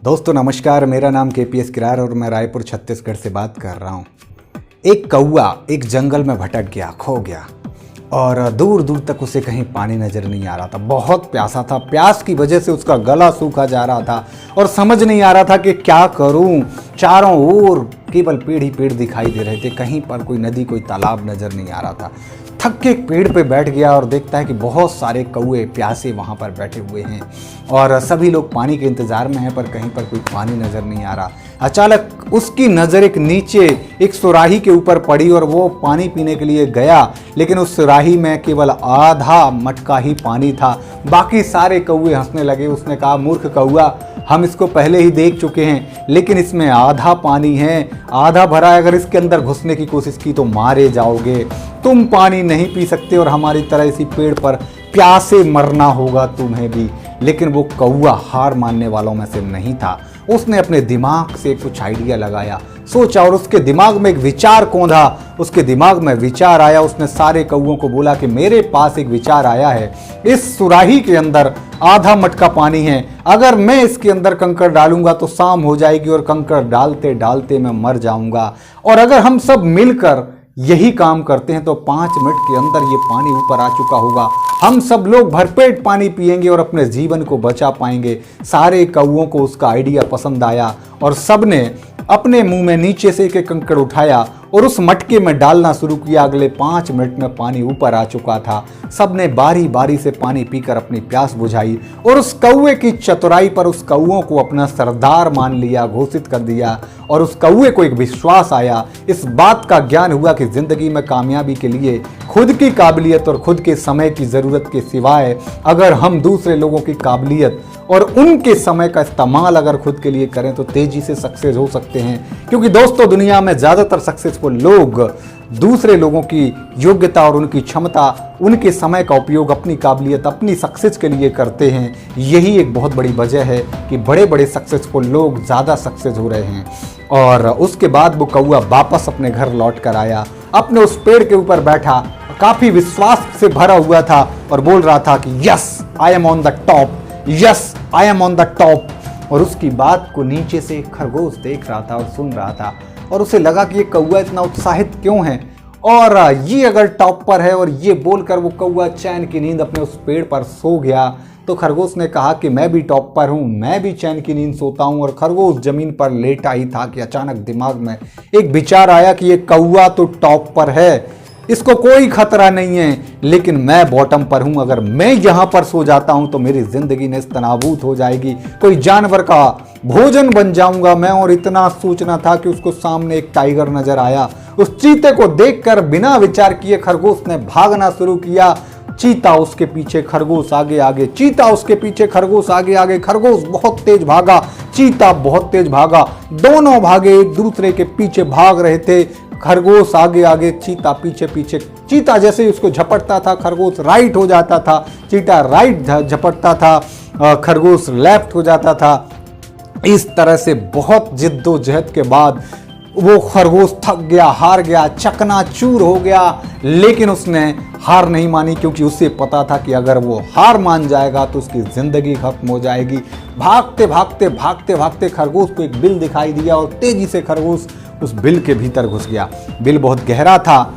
दोस्तों नमस्कार, मेरा नाम केपीएस किरार और मैं रायपुर छत्तीसगढ़ से बात कर रहा हूँ। एक कौवा एक जंगल में भटक गया, खो गया और दूर दूर तक उसे कहीं पानी नज़र नहीं आ रहा था। बहुत प्यासा था, प्यास की वजह से उसका गला सूखा जा रहा था और समझ नहीं आ रहा था कि क्या करूँ। चारों ओर केवल पेड़ ही पेड़ दिखाई दे रहे थे, कहीं पर कोई नदी कोई तालाब नज़र नहीं आ रहा था। थक के एक पेड़ पे बैठ गया और देखता है कि बहुत सारे कौवे प्यासे वहाँ पर बैठे हुए हैं और सभी लोग पानी के इंतज़ार में हैं, पर कहीं पर कोई पानी नज़र नहीं आ रहा। अचानक उसकी नज़र एक नीचे एक सुराही के ऊपर पड़ी और वो पानी पीने के लिए गया, लेकिन उस सुराही में केवल आधा मटका ही पानी था। बाकी सारे कौवे हंसने लगे। उसने कहा, मूर्ख कौवा, हम इसको पहले ही देख चुके हैं, लेकिन इसमें आधा पानी है, आधा भरा है। अगर इसके अंदर घुसने की कोशिश की तो मारे जाओगे। तुम पानी नहीं पी सकते और हमारी तरह इसी पेड़ पर प्यासे मरना होगा तुम्हें भी। लेकिन वो कौवा हार मानने वालों में से नहीं था। उसने अपने दिमाग से कुछ आइडिया लगाया, सोचा और उसके दिमाग में एक विचार कौंधा। उसके दिमाग में विचार आया। उसने सारे कौवों को बोला कि मेरे पास एक विचार आया है। इस सुराही के अंदर आधा मटका पानी है, अगर मैं इसके अंदर कंकड़ डालूंगा तो शाम हो जाएगी और कंकड़ डालते डालते मैं मर जाऊंगा। और अगर हम सब मिलकर यही काम करते हैं तो 5 मिनट के अंदर ये पानी ऊपर आ चुका होगा। हम सब लोग भरपेट पानी पिएंगे और अपने जीवन को बचा पाएंगे। सारे कौवों को उसका आइडिया पसंद आया और सब ने अपने मुंह में नीचे से एक कंकड़ उठाया और उस मटके में डालना शुरू किया। अगले 5 मिनट में पानी ऊपर आ चुका था। सब ने बारी बारी से पानी पीकर अपनी प्यास बुझाई और उस कौवे की चतुराई पर उस कौवों को अपना सरदार मान लिया, घोषित कर दिया। और उस कौवे को एक विश्वास आया, इस बात का ज्ञान हुआ कि जिंदगी में कामयाबी के लिए खुद की काबिलियत और खुद के समय की ज़रूरत के सिवाय अगर हम दूसरे लोगों की काबिलियत और उनके समय का इस्तेमाल अगर खुद के लिए करें तो तेजी से सक्सेस हो सकते हैं। क्योंकि दोस्तों, दुनिया में ज़्यादातर सक्सेसफुल लोग दूसरे लोगों की योग्यता और उनकी क्षमता, उनके समय का उपयोग अपनी काबिलियत, अपनी सक्सेस के लिए करते हैं। यही एक बहुत बड़ी वजह है कि बड़े बड़े सक्सेसफुल लोग ज़्यादा सक्सेस हो रहे हैं। और उसके बाद वो कौवा वापस अपने घर लौट कर आया, अपने उस पेड़ के ऊपर बैठा, काफ़ी विश्वास से भरा हुआ था और बोल रहा था कि yes I am on the top, yes I am on the top. और उसकी बात को नीचे से खरगोश देख रहा था और सुन रहा था और उसे लगा कि ये कौवा इतना उत्साहित क्यों है और ये अगर टॉप पर है। और ये बोलकर वो कौवा चैन की नींद अपने उस पेड़ पर सो गया। तो खरगोश ने कहा कि मैं भी टॉप पर हूँ, मैं भी चैन की नींद सोता हूँ। और खरगोश जमीन पर लेटा ही था कि अचानक दिमाग में एक विचार आया कि ये कौवा तो टॉप पर है, इसको कोई खतरा नहीं है, लेकिन मैं बॉटम पर हूं। अगर मैं यहां पर सो जाता हूं तो मेरी जिंदगी नेस्तनाबूद हो जाएगी, कोई जानवर का भोजन बन जाऊंगा मैं। और इतना सोचना था कि उसको सामने एक टाइगर नजर आया। उस चीते को देखकर बिना विचार किए खरगोश ने भागना शुरू किया। चीता उसके पीछे, खरगोश आगे आगे, चीता उसके पीछे, खरगोश आगे आगे। खरगोश बहुत तेज भागा, चीता बहुत तेज भागा, दोनों भागे, एक दूसरे के पीछे भाग रहे थे। खरगोश आगे आगे, चीता पीछे पीछे। चीता जैसे ही उसको झपटता था खरगोश राइट हो जाता था, चीता राइट झपटता था, खरगोश लेफ्ट हो जाता था। इस तरह से बहुत जिद्दोजहद के बाद वो खरगोश थक गया, हार गया, चकनाचूर हो गया। लेकिन उसने हार नहीं मानी, क्योंकि उसे पता था कि अगर वो हार मान जाएगा तो उसकी ज़िंदगी खत्म हो जाएगी। भागते भागते भागते भागते खरगोश को एक बिल दिखाई दिया और तेजी से खरगोश उस बिल के भीतर घुस गया। बिल बहुत गहरा था,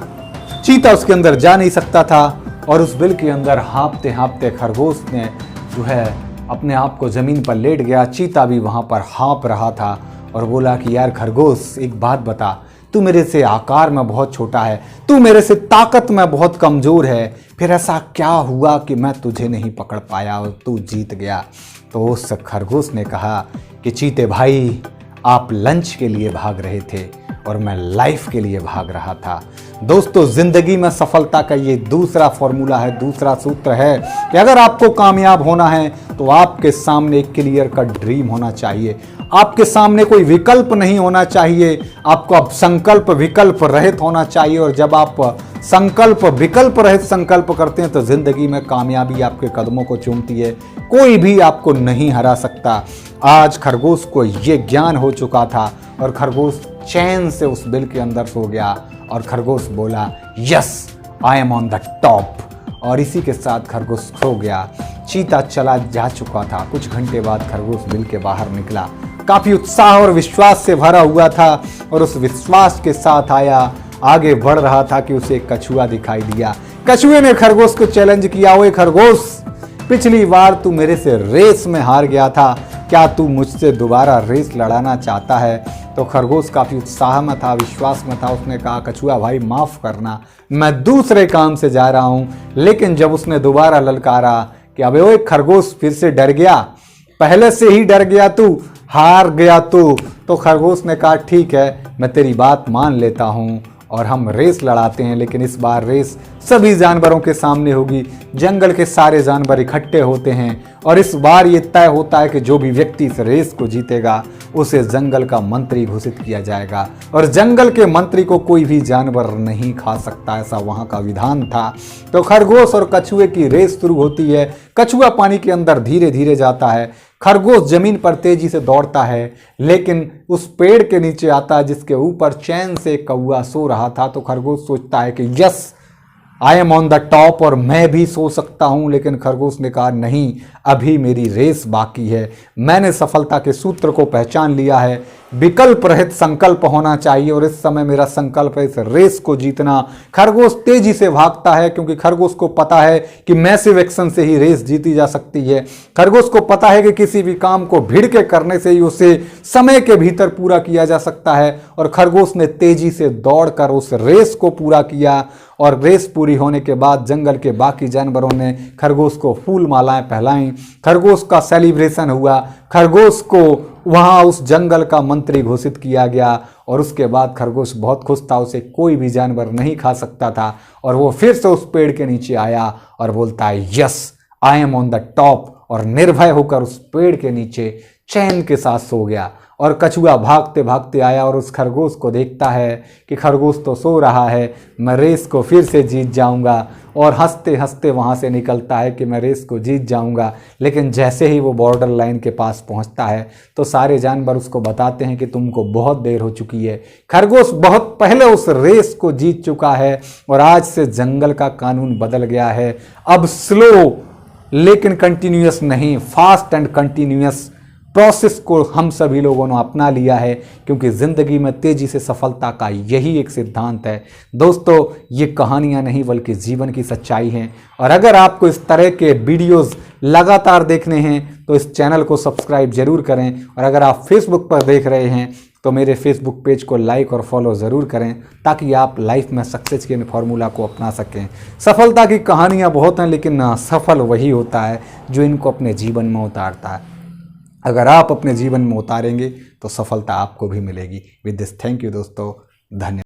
चीता उसके अंदर जा नहीं सकता था। और उस बिल के अंदर हाँफते हाँफते खरगोश ने जो है अपने आप को ज़मीन पर लेट गया। चीता भी वहाँ पर हाँफ रहा था और बोला कि यार खरगोश, एक बात बता, तू मेरे से आकार में बहुत छोटा है, तू मेरे से ताकत में बहुत कमज़ोर है, फिर ऐसा क्या हुआ कि मैं तुझे नहीं पकड़ पाया और तू जीत गया। तो उस खरगोश ने कहा कि चीते भाई, आप लंच के लिए भाग रहे थे और मैं लाइफ के लिए भाग रहा था। दोस्तों, जिंदगी में सफलता का ये दूसरा फॉर्मूला है, दूसरा सूत्र है कि अगर आपको कामयाब होना है तो आपके सामने एक क्लियर कट ड्रीम होना चाहिए, आपके सामने कोई विकल्प नहीं होना चाहिए, आपको अब संकल्प विकल्प रहित होना चाहिए। और जब आप संकल्प विकल्प रहित संकल्प करते हैं तो जिंदगी में कामयाबी आपके कदमों को चूमती है, कोई भी आपको नहीं हरा सकता। आज खरगोश को ये ज्ञान हो चुका था और खरगोश चैन से उस बिल के अंदर सो गया और खरगोश बोला yes I am on the top. और इसी के साथ खरगोश सो गया। चीता चला जा चुका था। कुछ घंटे बाद खरगोश बिल के बाहर निकला, काफी उत्साह और विश्वास से भरा हुआ था और उस विश्वास के साथ आगे बढ़ रहा था कि उसे एक कछुआ दिखाई दिया। कछुए ने खरगोश को चैलेंज किया, ओए खरगोश, पिछली बार तू मेरे से रेस में हार गया था, क्या तू मुझसे दोबारा रेस लड़ाना चाहता है? तो खरगोश काफी उत्साह में था, विश्वास में था। उसने कहा, कछुआ भाई माफ करना, मैं दूसरे काम से जा रहा हूं। लेकिन जब उसने दोबारा ललकारा कि अबे ओए खरगोश, फिर से डर गया, पहले से ही डर गया तू, हार गया तू। तो खरगोश ने कहा, ठीक है, मैं तेरी बात मान लेता हूं और हम रेस लड़ाते हैं, लेकिन इस बार रेस सभी जानवरों के सामने होगी। जंगल के सारे जानवर इकट्ठे होते हैं और इस बार ये तय होता है कि जो भी व्यक्ति इस रेस को जीतेगा उसे जंगल का मंत्री घोषित किया जाएगा और जंगल के मंत्री को कोई भी जानवर नहीं खा सकता, ऐसा वहां का विधान था। तो खरगोश और कछुए की रेस शुरू होती है। कछुआ पानी के अंदर धीरे धीरे जाता है, खरगोश जमीन पर तेजी से दौड़ता है, लेकिन उस पेड़ के नीचे आता है जिसके ऊपर चैन से कौवा सो रहा था। तो खरगोश सोचता है कि yes, I am on the top और मैं भी सो सकता हूं। लेकिन खरगोश ने कहा, नहीं, अभी मेरी रेस बाकी है। मैंने सफलता के सूत्र को पहचान लिया है। विकल्प रहित संकल्प होना चाहिए और इस समय मेरा संकल्प है इस रेस को जीतना। खरगोश तेजी से भागता है क्योंकि खरगोश को पता है कि मैसिव एक्शन से ही रेस जीती जा सकती है। खरगोश को पता है कि किसी भी काम को भिड़ के करने से ही उसे समय के भीतर पूरा किया जा सकता है और खरगोश ने तेजी से दौड़कर उस रेस को पूरा किया। और रेस पूरी होने के बाद जंगल के बाकी जानवरों ने खरगोश को फूल मालाएं पहनाई, खरगोश का सेलिब्रेशन हुआ, खरगोश को वहां उस जंगल का मंत्री घोषित किया गया और उसके बाद खरगोश बहुत खुश था। उसे कोई भी जानवर नहीं खा सकता था और वो फिर से उस पेड़ के नीचे आया और बोलता है, yes, I am on the top, और निर्भय होकर उस पेड़ के नीचे चैन के साथ सो गया। और कछुआ भागते भागते आया और उस खरगोश को देखता है कि खरगोश तो सो रहा है, मैं रेस को फिर से जीत जाऊंगा, और हंसते हंसते वहां से निकलता है कि मैं रेस को जीत जाऊंगा। लेकिन जैसे ही वो बॉर्डर लाइन के पास पहुंचता है तो सारे जानवर उसको बताते हैं कि तुमको बहुत देर हो चुकी है। खरगोश बहुत पहले उस रेस को जीत चुका है और आज से जंगल का कानून बदल गया है। अब स्लो लेकिन कंटिन्यूअस नहीं, फास्ट एंड कंटिन्यूअस प्रोसेस को हम सभी लोगों ने अपना लिया है, क्योंकि ज़िंदगी में तेज़ी से सफलता का यही एक सिद्धांत है। दोस्तों, ये कहानियाँ नहीं बल्कि जीवन की सच्चाई हैं। और अगर आपको इस तरह के वीडियोस लगातार देखने हैं तो इस चैनल को सब्सक्राइब जरूर करें, और अगर आप फेसबुक पर देख रहे हैं तो मेरे फेसबुक पेज को लाइक और फॉलो ज़रूर करें, ताकि आप लाइफ में सक्सेस के फॉर्मूला को अपना सकें। सफलता की कहानियाँ बहुत हैं, लेकिन सफल वही होता है जो इनको अपने जीवन में उतारता है। अगर आप अपने जीवन में उतारेंगे तो सफलता आपको भी मिलेगी। विद दिस, थैंक यू दोस्तों, धन्यवाद।